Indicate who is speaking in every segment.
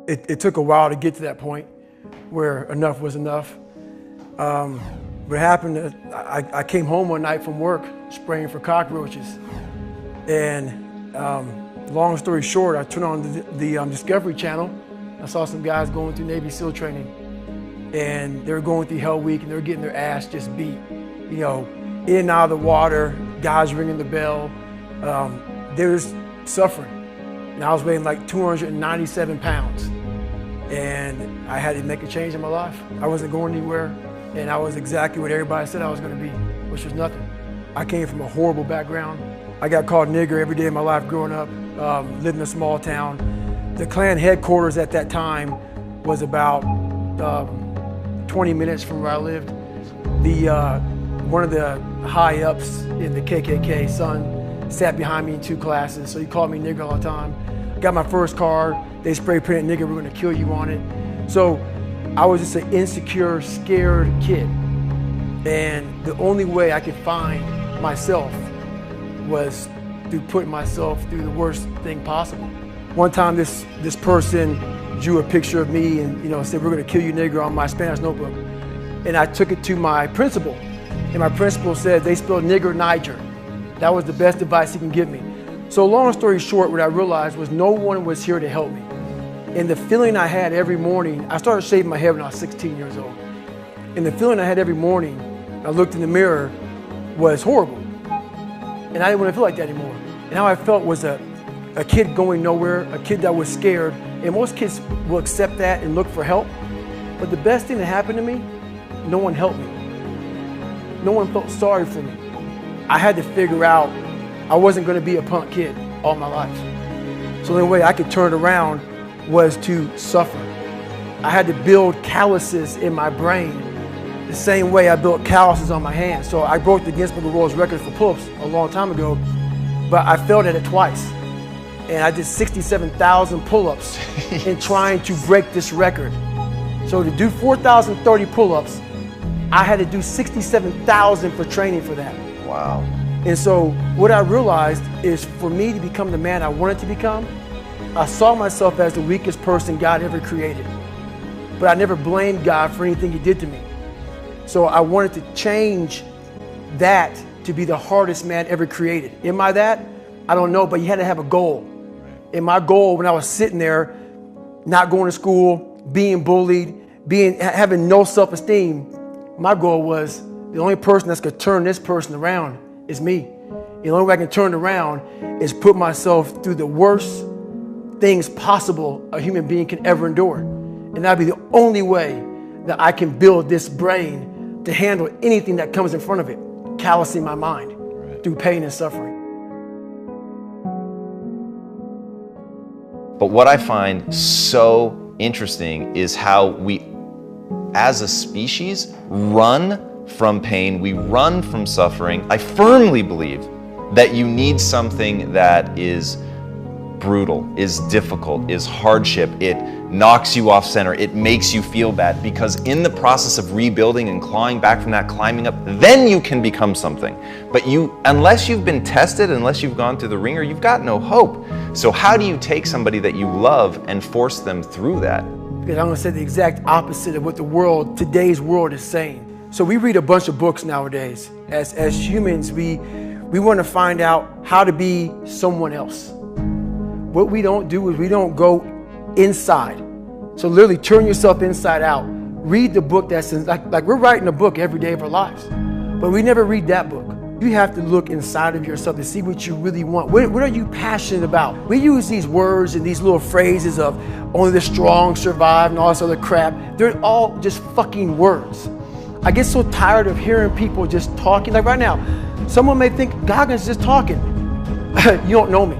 Speaker 1: It took a while to get to that point where enough was enough. What happened, I came home one night from work spraying for cockroaches. And long story short, I turned on the Discovery Channel. I saw some guys going through Navy SEAL training. And they were going through Hell Week and they were getting their ass just beat. You know, in and out of the water, guys ringing the bell. They were suffering. And I was weighing like 297 pounds. And I had to make a change in my life. I wasn't going anywhere. And I was exactly what everybody said I was going to be, which was nothing. I came from a horrible background. I got called nigger every day of my life growing up, lived in a small town. The Klan headquarters at that time was about 20 minutes from where I lived. One of the high-ups in the KKK, son, sat behind me in 2 classes, so he called me nigger all the time. Got my first car, they spray painted nigger, we're gonna kill you on it. So I was just an insecure, scared kid. And the only way I could find myself was through putting myself through the worst thing possible. One time this person drew a picture of me and said, we're gonna kill you nigger on my Spanish notebook. And I took it to my principal. And my principal said, they spelled nigger Niger. That was the best advice he can give me. So long story short, what I realized was no one was here to help me. And the feeling I had every morning, I started shaving my head when I was 16 years old. And the feeling I had every morning, I looked in the mirror, was horrible. And I didn't want to feel like that anymore. And how I felt was a kid going nowhere, a kid that was scared. And most kids will accept that and look for help. But the best thing that happened to me, no one helped me. No one felt sorry for me. I had to figure out I wasn't going to be a punk kid all my life. So the only way I could turn it around was to suffer. I had to build calluses in my brain the same way I built calluses on my hands. So I broke the Guinness Book of World Records for pull-ups a long time ago, but I failed at it twice. And I did 67,000 pull-ups in trying to break this record. So to do 4,030 pull-ups, I had to do 67,000 for training for that.
Speaker 2: Wow.
Speaker 1: And so what I realized is for me to become the man I wanted to become, I saw myself as the weakest person God ever created. But I never blamed God for anything he did to me. So I wanted to change that to be the hardest man ever created. Am I that? I don't know, but you had to have a goal. And my goal when I was sitting there, not going to school, being bullied, having no self-esteem, my goal was the only person that's gonna turn this person around is me. And the only way I can turn it around is put myself through the worst things possible a human being can ever endure. And that'd be the only way that I can build this brain to handle anything that comes in front of it, callousing my mind through pain and suffering.
Speaker 2: But what I find so interesting is how we, as a species, run from pain, we run from suffering. I firmly believe that you need something that is brutal, is difficult, is hardship. It knocks you off center. It makes you feel bad, because in the process of rebuilding and clawing back from that, climbing up, then you can become something. But unless you've been tested, unless you've gone through the ringer, you've got no hope. So how do you take somebody that you love and force them through that?
Speaker 1: Because I'm going to say the exact opposite of what today's world is saying. So we read a bunch of books nowadays. As humans, we want to find out how to be someone else. What we don't do is we don't go inside. So literally turn yourself inside out. Read the book that's like we're writing a book every day of our lives, but we never read that book. You have to look inside of yourself to see what you really want. What are you passionate about? We use these words and these little phrases of only the strong survive and all this other crap. They're all just fucking words. I get so tired of hearing people just talking. Like right now, someone may think Goggins is just talking. You don't know me.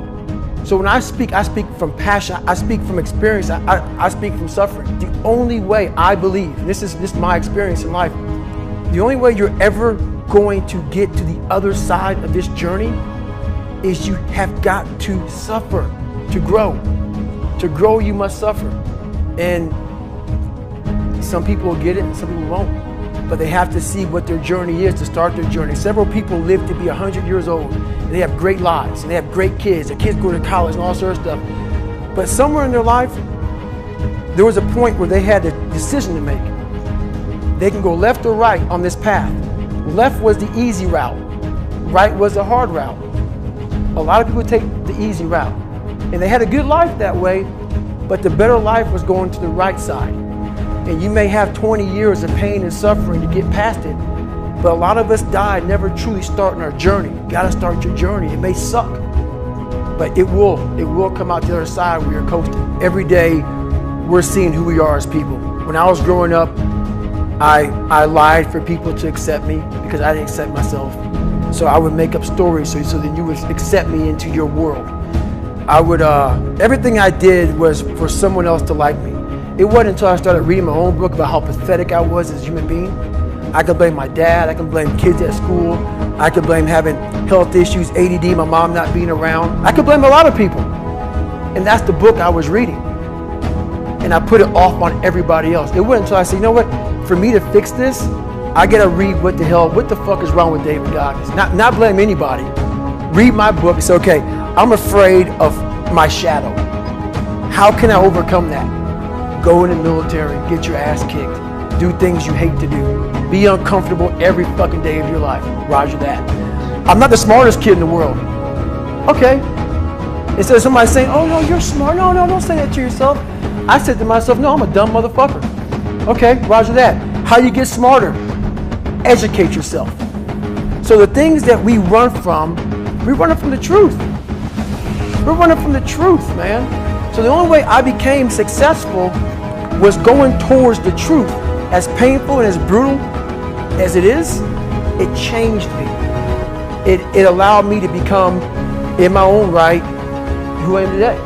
Speaker 1: So when I speak from passion, I speak from experience, I speak from suffering. The only way I believe, and this is my experience in life, the only way you're ever going to get to the other side of this journey is you have got to suffer to grow. To grow, you must suffer. And some people will get it and some people won't. But they have to see what their journey is to start their journey. Several people live to be 100 years old, and they have great lives, and they have great kids. Their kids go to college and all sorts of stuff. But somewhere in their life, there was a point where they had a decision to make. They can go left or right on this path. Left was the easy route. Right was the hard route. A lot of people take the easy route. And they had a good life that way, but the better life was going to the right side. And you may have 20 years of pain and suffering to get past it, but a lot of us die never truly starting our journey. You gotta start your journey. It may suck, but it will come out the other side where you're coasting. Every day, we're seeing who we are as people. When I was growing up, I lied for people to accept me because I didn't accept myself. So I would make up stories so that you would accept me into your world. Everything I did was for someone else to like me. It wasn't until I started reading my own book about how pathetic I was as a human being. I could blame my dad, I could blame kids at school, I could blame having health issues, ADD, my mom not being around. I could blame a lot of people. And that's the book I was reading. And I put it off on everybody else. It wasn't until I said, you know what, for me to fix this, I gotta read what the fuck is wrong with David Goggins? Not blame anybody. Read my book and say, okay, I'm afraid of my shadow. How can I overcome that? Go in the military, get your ass kicked, do things you hate to do, be uncomfortable every fucking day of your life. Roger that. I'm not the smartest kid in the world. Okay. Instead of somebody saying, oh no, you're smart. No, don't say that to yourself. I said to myself, no, I'm a dumb motherfucker. Okay, roger that. How you get smarter? Educate yourself. So the things that we run from, we're running from the truth. We're running from the truth, man. So the only way I became successful was going towards the truth. As painful and as brutal as it is, it changed me. It allowed me to become, in my own right, who I am today.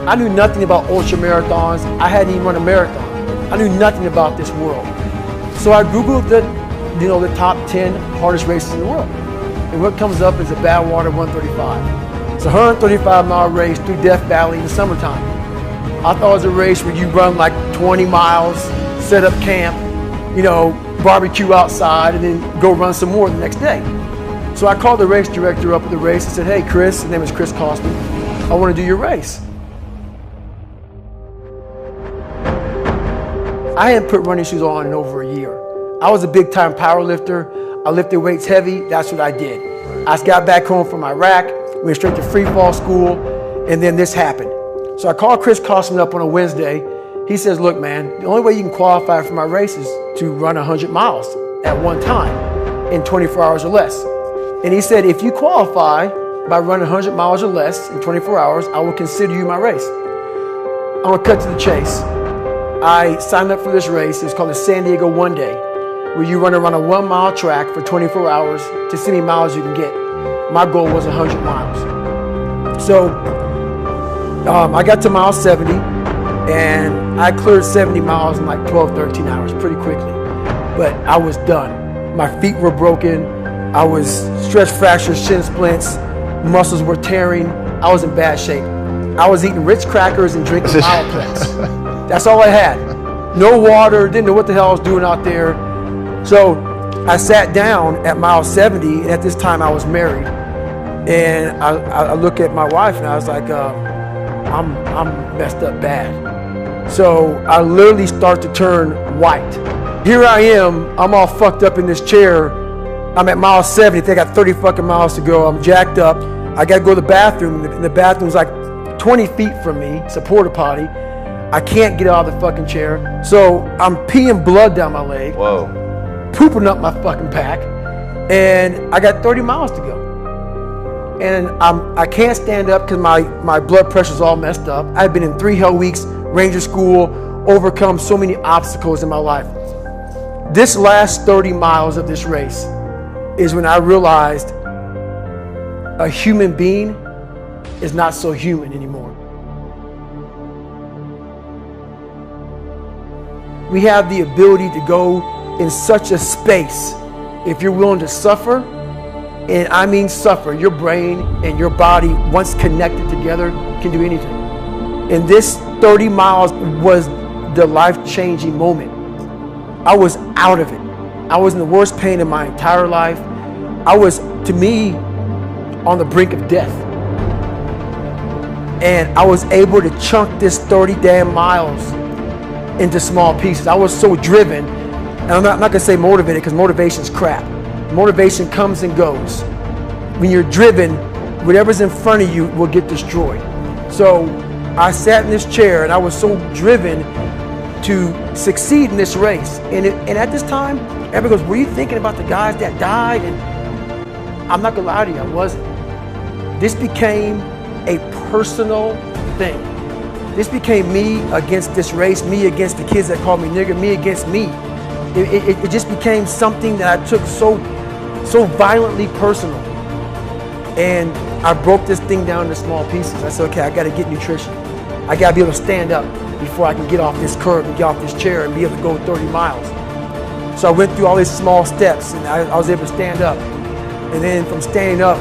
Speaker 1: I knew nothing about ultra marathons. I hadn't even run a marathon. I knew nothing about this world. So I Googled the top 10 hardest races in the world. And what comes up is a Badwater 135. It's a 135-mile race through Death Valley in the summertime. I thought it was a race where you run like 20 miles, set up camp, barbecue outside, and then go run some more the next day. So I called the race director up at the race and said, hey, Chris, his name is Chris Costman, I want to do your race. I hadn't put running shoes on in over a year. I was a big time power lifter. I lifted weights heavy. That's what I did. I just got back home from Iraq, went straight to free fall school, and then this happened. So I called Chris Costman up on a Wednesday. He says, look, man, the only way you can qualify for my race is to run 100 miles at one time in 24 hours or less. And he said, if you qualify by running 100 miles or less in 24 hours, I will consider you my race. I'm gonna cut to the chase. I signed up for this race. It's called the San Diego One Day, where you run around a 1 mile track for 24 hours to see how many miles you can get. My goal was 100 miles. So I got to mile 70 and I cleared 70 miles in like 12, 13 hours pretty quickly. But I was done. My feet were broken. I was stress fractures, shin splints, muscles were tearing. I was in bad shape. I was eating Ritz crackers and drinking Mileplex. That's all I had. No water, didn't know what the hell I was doing out there. So I sat down at mile 70, and at this time I was married. And I look at my wife and I was like, I'm messed up bad. So I literally start to turn white. Here I am, I'm all fucked up in this chair. I'm at mile 70, I got 30 fucking miles to go. I'm jacked up. I gotta go to the bathroom, and the bathroom's like 20 feet from me. It's a porta potty. I can't get out of the fucking chair. So I'm peeing blood down my leg.
Speaker 2: Whoa.
Speaker 1: Pooping up my fucking back. And I got 30 miles to go. And I can't stand up because my blood pressure's all messed up. I've been in 3 hell weeks, Ranger school, overcome so many obstacles in my life. This last 30 miles of this race is when I realized a human being is not so human anymore. We have the ability to go in such a space if you're willing to suffer, and I mean suffer. Your brain and your body, once connected together, can do anything. And this 30 miles was the life-changing moment. I was out of it. I was in the worst pain of my entire life. I was, to me, on the brink of death. And I was able to chunk this 30 damn miles into small pieces. I was so driven, and I'm not gonna say motivated because motivation's crap. Motivation comes and goes. When you're driven, whatever's in front of you will get destroyed. So I sat in this chair and I was so driven to succeed in this race. And at this time, everybody goes, were you thinking about the guys that died? And I'm not gonna lie to you, I wasn't. This became a personal thing. This became me against this race, me against the kids that called me nigger, me against me. It just became something that I took so violently personal. And I broke this thing down into small pieces. I said, okay, I gotta get nutrition. I gotta be able to stand up before I can get off this curb and get off this chair and be able to go 30 miles. So I went through all these small steps and I was able to stand up. And then from standing up,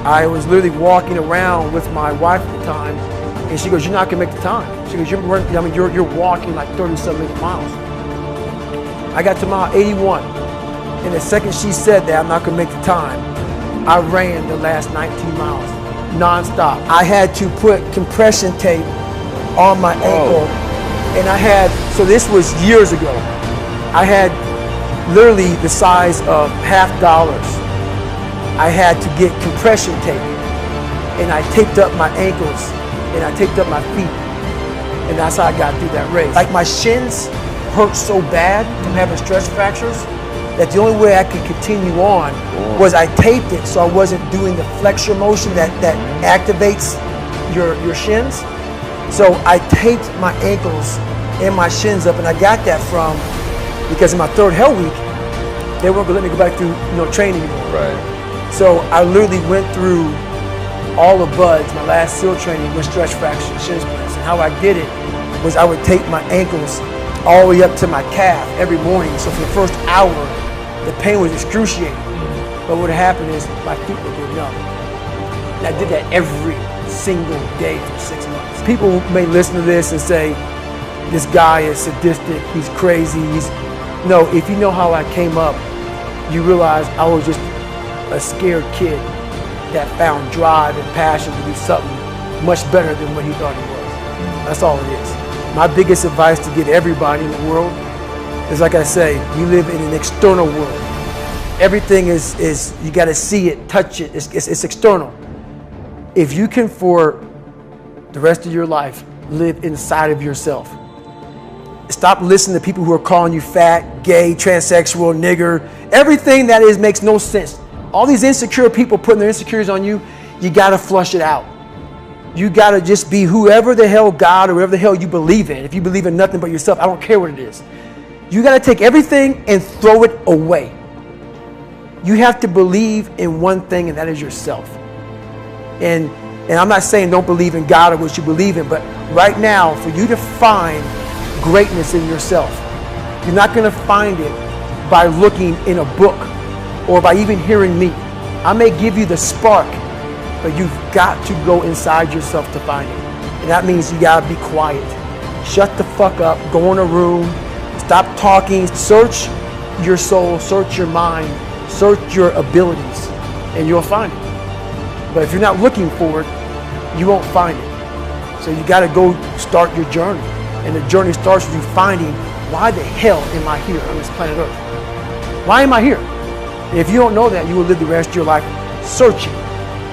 Speaker 1: I was literally walking around with my wife at the time, and she goes, you're not gonna make the time. She goes, you're walking like 30-something miles. I got to mile 81, and the second she said that I'm not gonna make the time, I ran the last 19 miles, nonstop. I had to put compression tape on my ankle, and I had, so this was years ago, I had literally the size of $50. I had to get compression tape, and I taped up my ankles, and I taped up my feet, and that's how I got through that race. Like my shins hurt so bad from having stress fractures that the only way I could continue on was I taped it so I wasn't doing the flexor motion that activates your shins. So I taped my ankles and my shins up, and I got that from, because in my third hell week, they weren't gonna let me go back through training anymore.
Speaker 2: Right.
Speaker 1: So I literally went through all the buds, my last SEAL training with stretch fractures, shin splints. And how I did it was I would tape my ankles all the way up to my calf every morning. So for the first hour, the pain was excruciating. But what happened is my feet would get numb. And I did that every single day for 6 months. People may listen to this and say, this guy is sadistic, he's crazy, No, if you know how I came up, you realize I was just a scared kid that found drive and passion to do something much better than what he thought he was. That's all it is. My biggest advice to give everybody in the world is, like I say, we live in an external world. Everything is you got to see it, touch it, it's external. If you can, for the rest of your life, live inside of yourself, stop listening to people who are calling you fat, gay, transsexual, nigger. Everything that is makes no sense. All these insecure people putting their insecurities on you, you gotta flush it out. You gotta just be whoever the hell God or whatever the hell you believe in. If you believe in nothing but yourself, I don't care what it is. You gotta take everything and throw it away. You have to believe in one thing, and that is yourself. And I'm not saying don't believe in God or what you believe in, but right now, for you to find greatness in yourself, you're not gonna find it by looking in a book or by even hearing me. I may give you the spark, but you've got to go inside yourself to find it. And that means you gotta be quiet. Shut the fuck up, go in a room, stop talking, search your soul, search your mind, search your abilities, and you'll find it. But if you're not looking for it, you won't find it. So you gotta go start your journey. And the journey starts with you finding, why the hell am I here on this planet Earth? Why am I here? And if you don't know that, you will live the rest of your life searching,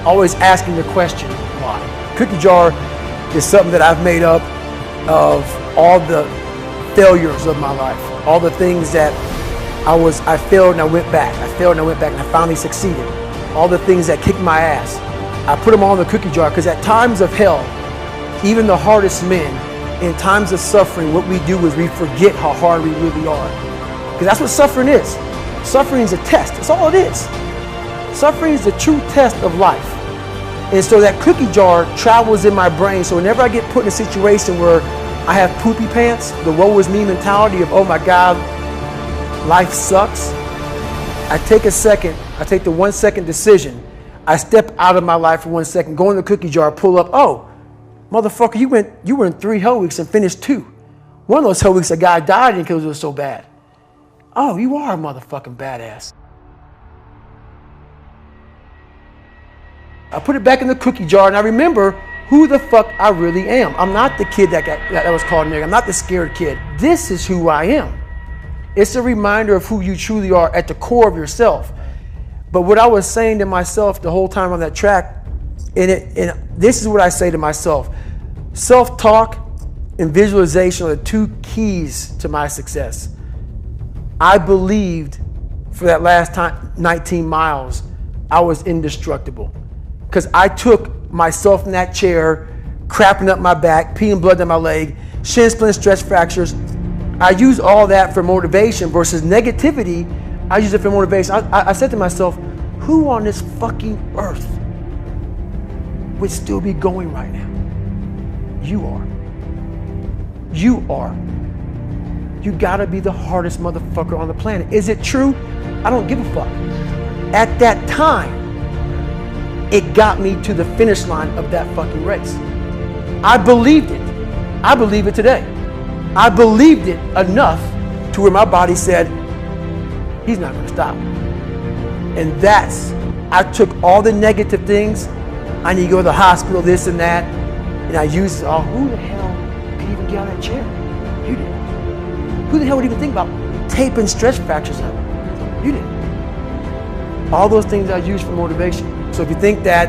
Speaker 1: always asking the question, why? Cookie jar is something that I've made up of all the failures of my life, all the things that I failed and I went back, I failed and I went back, and I finally succeeded. All the things that kicked my ass, I put them all in the cookie jar, because at times of hell, even the hardest men, in times of suffering, what we do is we forget how hard we really are. Because that's what suffering is. Suffering is a test. That's all it is. Suffering is the true test of life. And so that cookie jar travels in my brain. So whenever I get put in a situation where I have poopy pants, the woe is me mentality of, oh my God, life sucks, I take a second, I take the 1 second decision, I step out of my life for 1 second, go in the cookie jar, pull up, oh, motherfucker, you were in 3 hell weeks and finished 2. One of those hell weeks, a guy died because it was so bad. Oh, you are a motherfucking badass. I put it back in the cookie jar, and I remember who the fuck I really am. I'm not the kid that was called nigga. I'm not the scared kid. This is who I am. It's a reminder of who you truly are at the core of yourself. But what I was saying to myself the whole time on that track, and this is what I say to myself: self-talk and visualization are the two keys to my success. I believed for that last 19 miles, I was indestructible. Because I took myself in that chair, crapping up my back, peeing blood down my leg, shin splints, stress fractures. I use all that for motivation versus negativity. I use it for motivation. I said to myself, who on this fucking earth would still be going right now? You are. You are. You gotta be the hardest motherfucker on the planet. Is it true? I don't give a fuck. At that time, it got me to the finish line of that fucking race. I believed it. I believe it today. I believed it enough to where my body said, he's not gonna stop. And I took all the negative things. I need to go to the hospital, this and that. And I used it all. Who the hell could even get out of that chair? You did. Who the hell would even think about taping stress fractures up? You did. All those things I use for motivation. So if you think that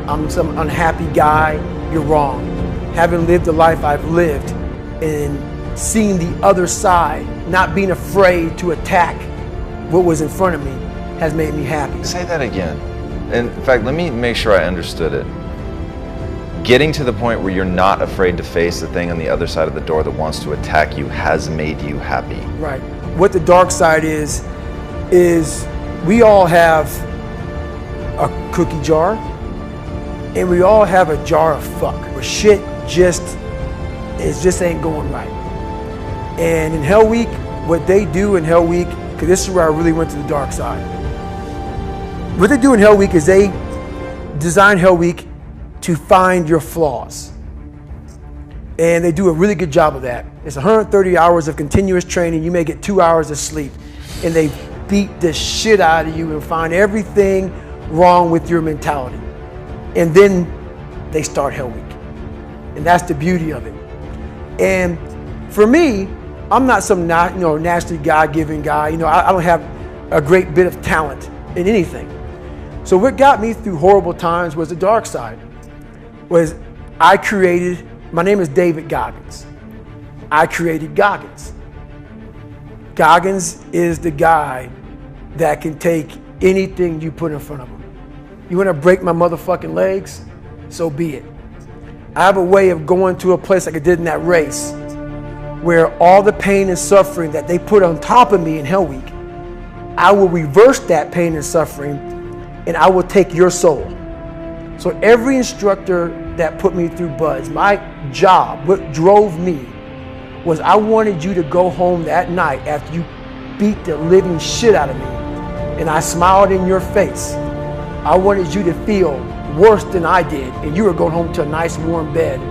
Speaker 1: I'm some unhappy guy, you're wrong. Having lived the life I've lived and seeing the other side, not being afraid to attack what was in front of me, has made me happy.
Speaker 2: Say that again. In fact, let me make sure I understood it. Getting to the point where you're not afraid to face the thing on the other side of the door that wants to attack you has made you happy.
Speaker 1: Right. What the dark side is we all have a cookie jar and we all have a jar of fuck where shit just ain't going right. And in Hell Week, what they do in Hell Week, because this is where I really went to the dark side. What they do in Hell Week is they design Hell Week to find your flaws. And they do a really good job of that. It's 130 hours of continuous training. You may get 2 hours of sleep. And they beat the shit out of you and find everything wrong with your mentality. And then they start Hell Week. And that's the beauty of it. And for me, I'm not some naturally God-given guy. I don't have a great bit of talent in anything. So what got me through horrible times was the dark side. My name is David Goggins. I created Goggins. Goggins is the guy that can take anything you put in front of him. You want to break my motherfucking legs? So be it. I have a way of going to a place like I did in that race where all the pain and suffering that they put on top of me in Hell Week, I will reverse that pain and suffering and I will take your soul. So every instructor that put me through BUD/S, my job, what drove me, was I wanted you to go home that night after you beat the living shit out of me and I smiled in your face. I wanted you to feel worse than I did and you were going home to a nice warm bed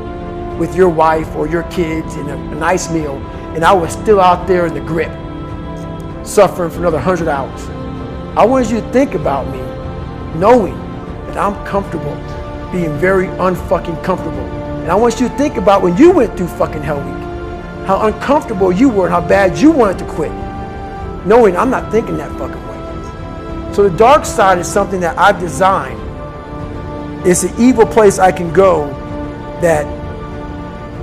Speaker 1: with your wife or your kids and a nice meal, and I was still out there in the grip, suffering for another 100 hours. I wanted you to think about me knowing that I'm comfortable being very unfucking comfortable. And I want you to think about when you went through fucking Hell Week, how uncomfortable you were and how bad you wanted to quit, knowing I'm not thinking that fucking way. So the dark side is something that I've designed. It's an evil place I can go that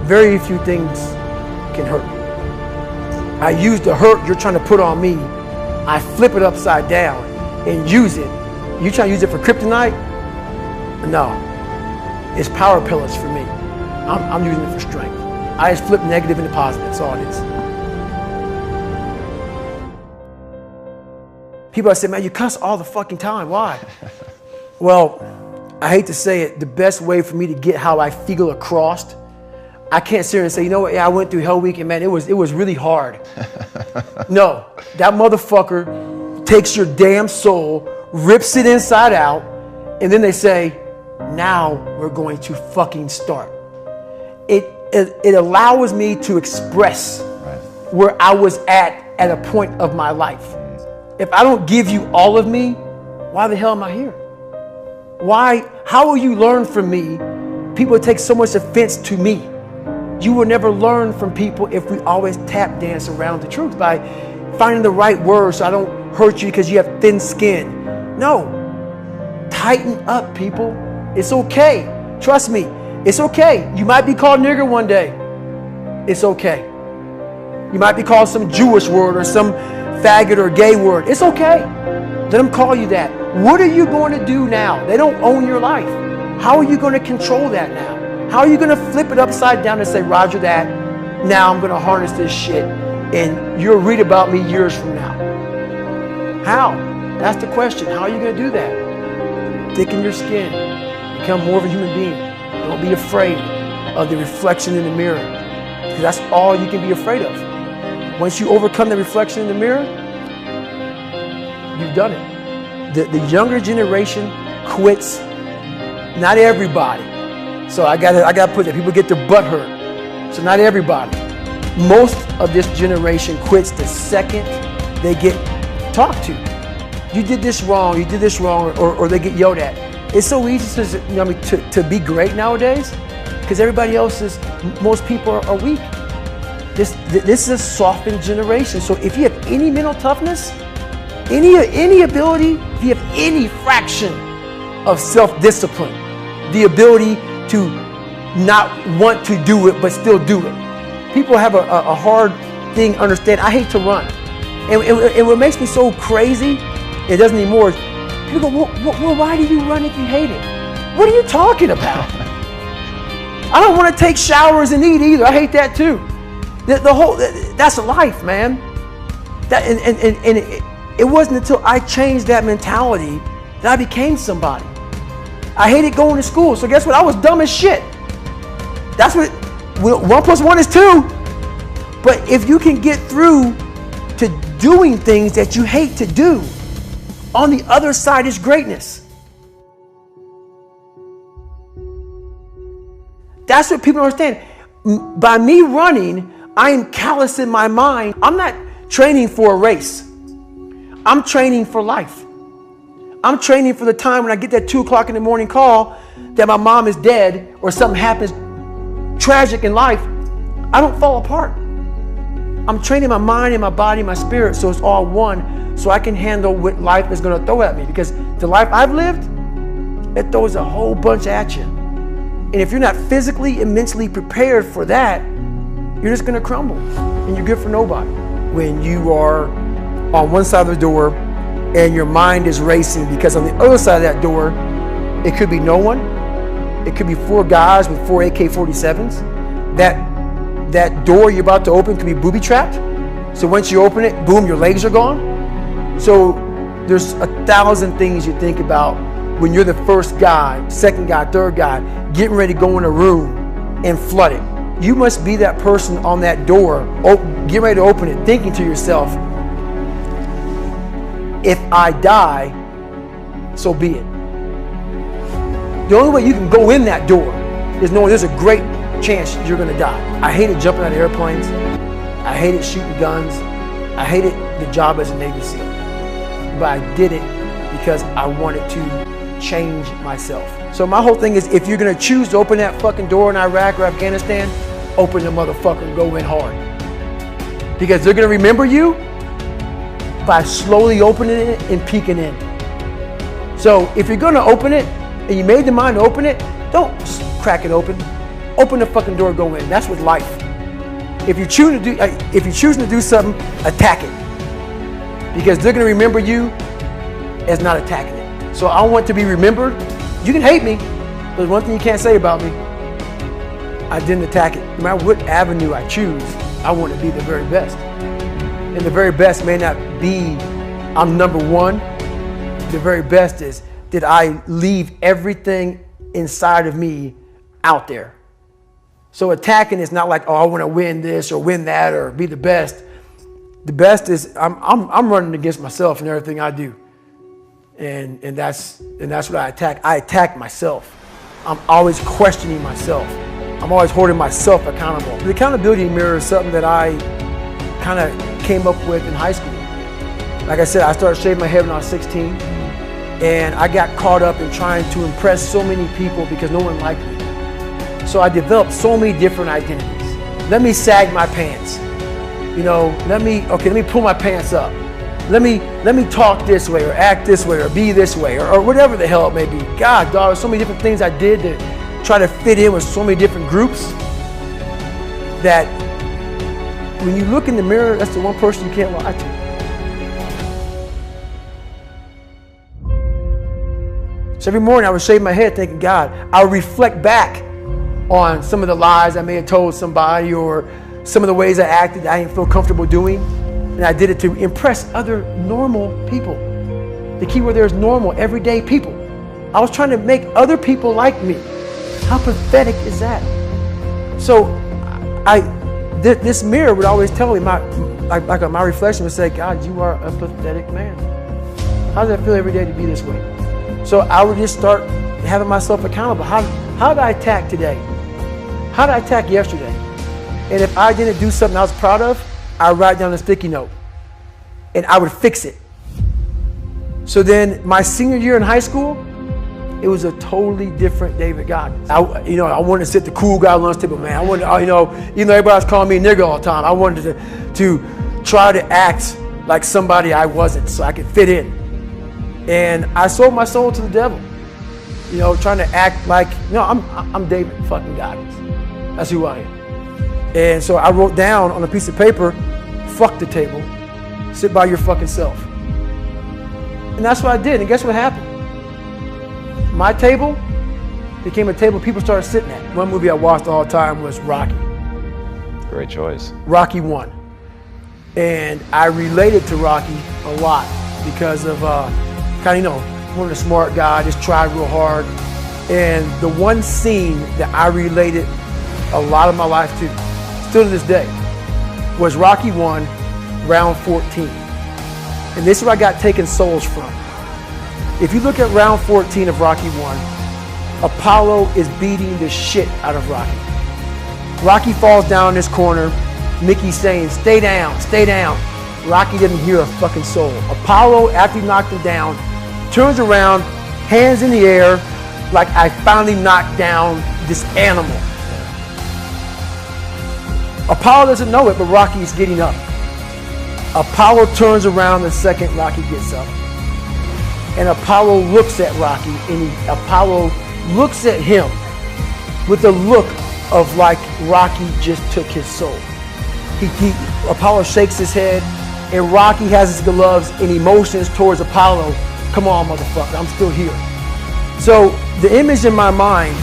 Speaker 1: very few things can hurt me. I use the hurt you're trying to put on me, I flip it upside down and use it. You trying to use it for kryptonite? No. It's power pillars for me. I'm using it for strength. I just flip negative into positive. That's all it is. People say, man, you cuss all the fucking time. Why? Well, I hate to say it, the best way for me to get how I feel across, I can't sit here and say, you know what, yeah, I went through Hell Week and man, it was really hard. No, that motherfucker takes your damn soul, rips it inside out, and then they say, now we're going to fucking start. It allows me to express where I was at a point of my life. If I don't give you all of me, why the hell am I here? Why? How will you learn from me people take so much offense to me. You will never learn from people if we always tap dance around the truth by finding the right words so I don't hurt you because you have thin skin. No, tighten up, people. It's okay. Trust me, it's okay. You might be called nigger one day. It's okay. You might be called some Jewish word or some faggot or gay word. It's okay. Let them call you that. What are you going to do now? They don't own your life. How are you going to control that now? How are you going to flip it upside down and say, Roger that, now I'm going to harness this shit and you'll read about me years from now? How? That's the question. How are you going to do that? Thicken your skin. Become more of a human being. Don't be afraid of the reflection in the mirror, because that's all you can be afraid of. Once you overcome the reflection in the mirror, you've done it. The younger generation quits. Not everybody. So I gotta put that. People get their butt hurt. So not everybody. Most of this generation quits the second they get talked to. You did this wrong, or they get yelled at. It's so easy to be great nowadays because everybody else is, most people are weak. This is a softened generation. So if you have any mental toughness, any ability, if you have any fraction of self-discipline, the ability to not want to do it but still do it. People have a hard thing to understand. I hate to run. And what makes me so crazy, it doesn't anymore, is people go, well, why do you run if you hate it? What are you talking about? I don't want to take showers and eat either. I hate that too. That's life, man. It wasn't until I changed that mentality that I became somebody. I hated going to school, so guess what? I was dumb as shit. That's what 1 + 1 is 2. But if you can get through to doing things that you hate to do, on the other side is greatness. That's what people don't understand. By me running, I am callous in my mind. I'm not training for a race. I'm training for life. I'm training for the time when I get that 2 o'clock in the morning call that my mom is dead or something happens tragic in life. I don't fall apart. I'm training my mind and my body and my spirit so it's all one, so I can handle what life is going to throw at me. Because the life I've lived, it throws a whole bunch at you. And if you're not physically and mentally prepared for that, you're just going to crumble and you're good for nobody. When you are on one side of the door and your mind is racing, because on the other side of that door, it could be no one. It could be 4 guys with 4 AK-47s. That door you're about to open could be booby-trapped. So once you open it, boom, your legs are gone. So there's 1,000 things you think about when you're the first guy, second guy, third guy, getting ready to go in a room and flood it. You must be that person on that door, get ready to open it, thinking to yourself, if I die, so be it. The only way you can go in that door is knowing there's a great chance you're gonna die. I hated jumping out of airplanes. I hated shooting guns. I hated the job as a Navy SEAL. But I did it because I wanted to change myself. So my whole thing is, if you're gonna choose to open that fucking door in Iraq or Afghanistan, open the motherfucker and go in hard. Because they're gonna remember you by slowly opening it and peeking in. So if you're gonna open it and you made the mind to open it, don't crack it open. Open the fucking door, go in. That's with life. If you're choosing to do something, attack it. Because they're gonna remember you as not attacking it. So I want to be remembered. You can hate me, but there's one thing you can't say about me. I didn't attack it. No matter what avenue I choose, I want to be the very best. And the very best may not be I'm number one. The very best is, did I leave everything inside of me out there? So attacking is not like, oh, I want to win this or win that or be the best. The best is I'm running against myself in everything I do. And that's what I attack. I attack myself. I'm always questioning myself. I'm always holding myself accountable. The accountability mirror is something that I kind of came up with in high school. Like I said, I started shaving my head when I was 16, and I got caught up in trying to impress so many people because no one liked me. So I developed so many different identities. Let me sag my pants. You know, let me pull my pants up. Let me talk this way or act this way or be this way or whatever the hell it may be. God, dog, so many different things I did to try to fit in with so many different groups that when you look in the mirror, that's the one person you can't lie to. So every morning I would shave my head thinking, God, I would reflect back on some of the lies I may have told somebody or some of the ways I acted I didn't feel comfortable doing. And I did it to impress other normal people. The key word there is normal, everyday people. I was trying to make other people like me. How pathetic is that? So this mirror would always tell me, my reflection would say, God, you are a pathetic man. How does it feel every day to be this way? So I would just start having myself accountable. How did I attack today? How did I attack yesterday? And if I didn't do something I was proud of, I would write down a sticky note and I would fix it. So then my senior year in high school, it was a totally different David Goggins. I wanted to sit the cool guy lunch table, man. I wanted, even though everybody was calling me a nigga all the time, I wanted to try to act like somebody I wasn't so I could fit in. And I sold my soul to the devil, trying to act like, I'm David fucking Goggins. That's who I am. And so I wrote down on a piece of paper, fuck the table, sit by your fucking self. And that's what I did. And guess what happened? My table became a table people started sitting at. One movie I watched all the time was Rocky.
Speaker 2: Great choice.
Speaker 1: Rocky 1. And I related to Rocky a lot because of one of the smart guy, just tried real hard. And the one scene that I related a lot of my life to, still to this day, was Rocky 1, round 14. And this is where I got taken souls from. If you look at round 14 of Rocky 1, Apollo is beating the shit out of Rocky. Rocky falls down in this corner. Mickey's saying, stay down, stay down. Rocky doesn't hear a fucking soul. Apollo, after he knocked him down, turns around, hands in the air, like I finally knocked down this animal. Apollo doesn't know it, but Rocky's getting up. Apollo turns around the second Rocky gets up. And Apollo looks at Rocky, and Apollo looks at him with a look of like Rocky just took his soul. Apollo shakes his head, and Rocky has his gloves and he motions towards Apollo. Come on, motherfucker, I'm still here. So the image in my mind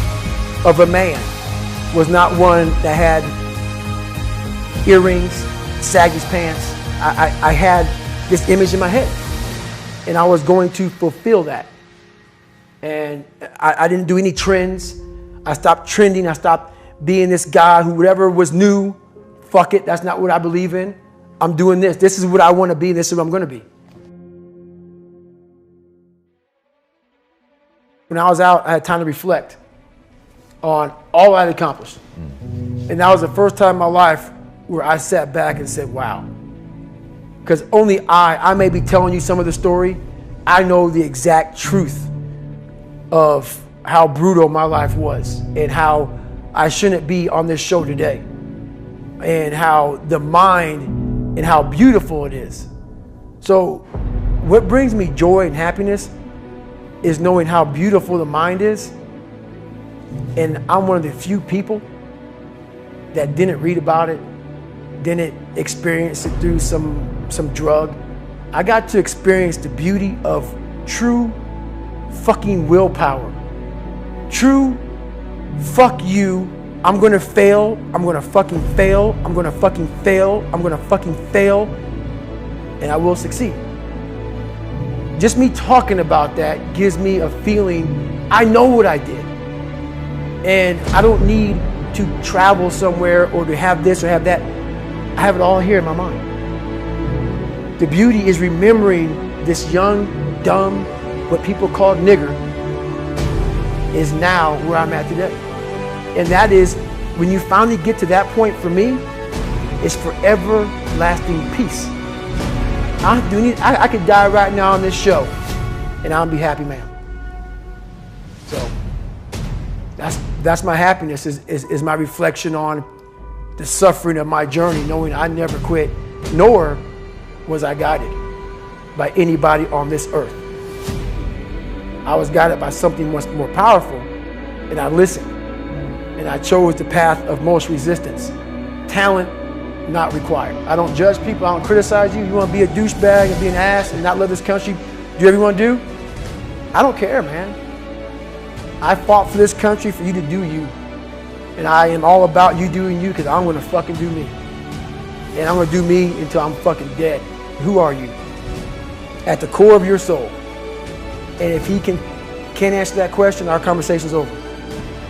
Speaker 1: of a man was not one that had earrings, saggy his pants. I had this image in my head, and I was going to fulfill that. And I didn't do any trends. I stopped trending. I stopped being this guy who whatever was new, fuck it, that's not what I believe in. I'm doing this. This is what I want to be. This is what I'm going to be. When I was out, I had time to reflect on all I had accomplished. And that was the first time in my life where I sat back and said, wow. Because only I may be telling you some of the story. I know the exact truth of how brutal my life was and how I shouldn't be on this show today. And how the mind and how beautiful it is. So what brings me joy and happiness is knowing how beautiful the mind is. And I'm one of the few people that didn't read about it, didn't experience it through some drug. I got to experience the beauty of true fucking willpower. True, fuck you, I'm gonna fail, I'm gonna fucking fail, I'm gonna fucking fail, I'm gonna fucking fail, and I will succeed. Just me talking about that gives me a feeling I know what I did. And I don't need to travel somewhere or to have this or have that. I have it all here in my mind. The beauty is remembering this young, dumb, what people call nigger, is now where I'm at today. And that is, when you finally get to that point for me, it's forever lasting peace. I could die right now on this show and I'll be happy, man. So That's my happiness, is my reflection on the suffering of my journey, knowing I never quit, nor was I guided by anybody on this earth. I was guided by something much more powerful, and I listened, and I chose the path of most resistance. Talent not required. I don't judge people, I don't criticize you. You want to be a douchebag and be an ass and not love this country, do whatever you want to do? I don't care, man. I fought for this country for you to do you. And I am all about you doing you, because I'm going to fucking do me. And I'm going to do me until I'm fucking dead. Who are you? At the core of your soul. And if he can't answer that question, our conversation's over.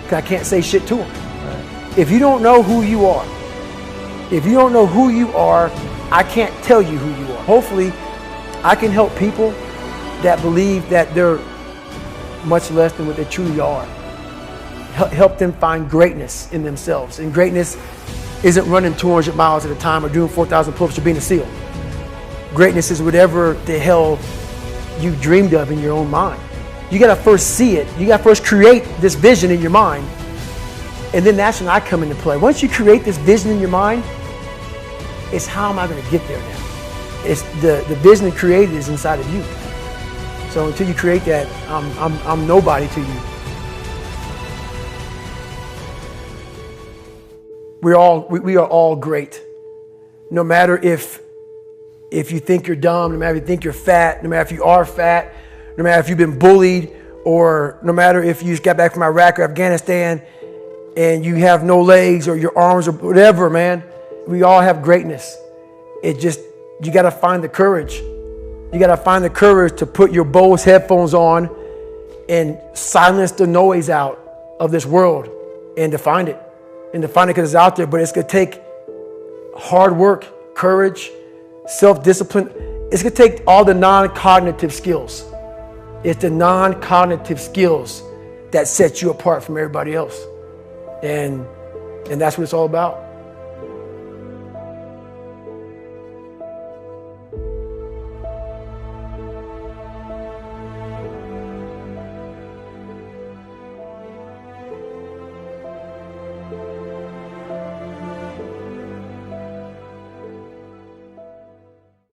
Speaker 1: Because I can't say shit to him. Right. If you don't know who you are, I can't tell you who you are. Hopefully, I can help people that believe that they're much less than what they truly are. Help them find greatness in themselves. And greatness isn't running 200 miles at a time or doing 4,000 pull-ups or being a SEAL. Greatness is whatever the hell you dreamed of in your own mind. You gotta first see it. You gotta first create this vision in your mind. And then that's when I come into play. Once you create this vision in your mind, it's how am I gonna get there now? It's the vision created is inside of you. So until you create that, I'm nobody to you. We are all great. No matter if you think you're dumb, no matter if you think you're fat, no matter if you are fat, no matter if you've been bullied, or no matter if you just got back from Iraq or Afghanistan and you have no legs or your arms or whatever, man. We all have greatness. You gotta find the courage. You gotta find the courage to put your Bose headphones on and silence the noise out of this world and to find it. And to find it because it's out there, but it's gonna take hard work, courage, self-discipline. It's gonna take all the non-cognitive skills. It's the non-cognitive skills that set you apart from everybody else. And that's what it's all about.